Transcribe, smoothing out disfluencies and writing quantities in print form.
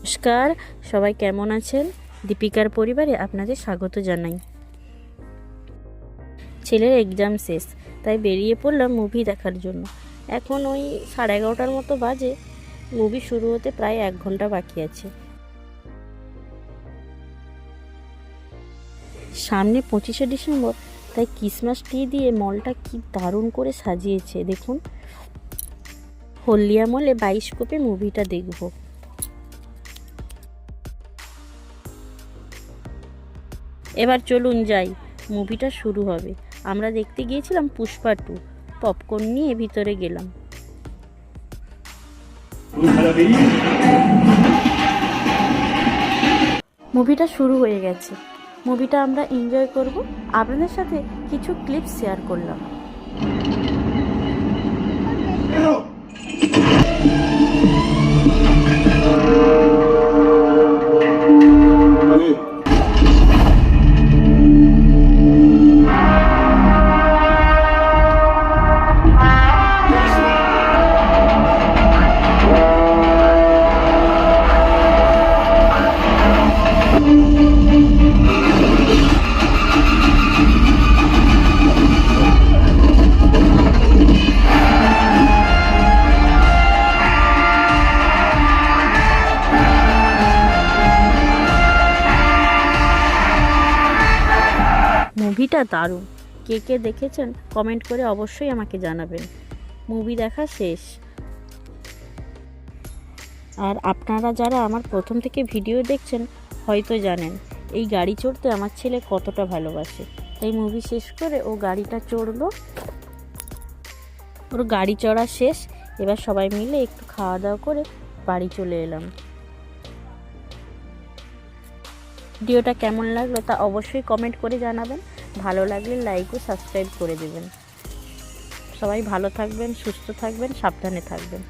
নমস্কার, সবাই কেমন আছেন? দীপিকার পরিবারে আপনাদের স্বাগত জানাই। ছেলের এক্সাম শেষ, তাই বেরিয়ে পড়লাম মুভি দেখার জন্য। এখন ওই 11:30টার মতো বাজে। মুভি শুরু হতে প্রায় 1 ঘন্টা বাকি আছে। সামনে 25শে ডিসেম্বর, তাই ক্রিসমাস ট্রি দিয়ে মলটা কি দারুণ করে সাজিয়েছে দেখুন। হলদিয়া মলে বায়োস্কোপে মুভিটা দেখব। এবার চলুন যাই, মুভিটা শুরু হবে। আমরা দেখতে গিয়েছিলাম পুষ্পা 2। পপকর্ন নিয়ে ভিতরে গেলাম। মুভিটা শুরু হয়ে গেছে। মুভিটা আমরা এনজয় করব, আপনাদের সাথে কিছু ক্লিপ শেয়ার করলাম। মুভিটা দারুণ। কে কে দেখেছেন কমেন্ট করে অবশ্যই আমাকে জানাবেন। মুভি দেখা শেষ। আর আপনারা যারা আমার প্রথম থেকে ভিডিও দেখছেন হয়তো জানেন এই গাড়ি চড়তে আমার ছেলে কতটা ভালোবাসে। তাই মুভি শেষ করে ও গাড়িটা চড়লো। ওর গাড়ি চড়া শেষ। এবার সবাই মিলে একটু খাওয়া দাওয়া করে বাড়ি চলে এলাম। ভিডিওটা কেমন লাগলো তা অবশ্যই কমেন্ট করে জানাবেন। ভালো লাগলে লাইক ও সাবস্ক্রাইব করে দেবেন। সবাই ভালো থাকবেন, সুস্থ থাকবেন, সাবধানে থাকবেন।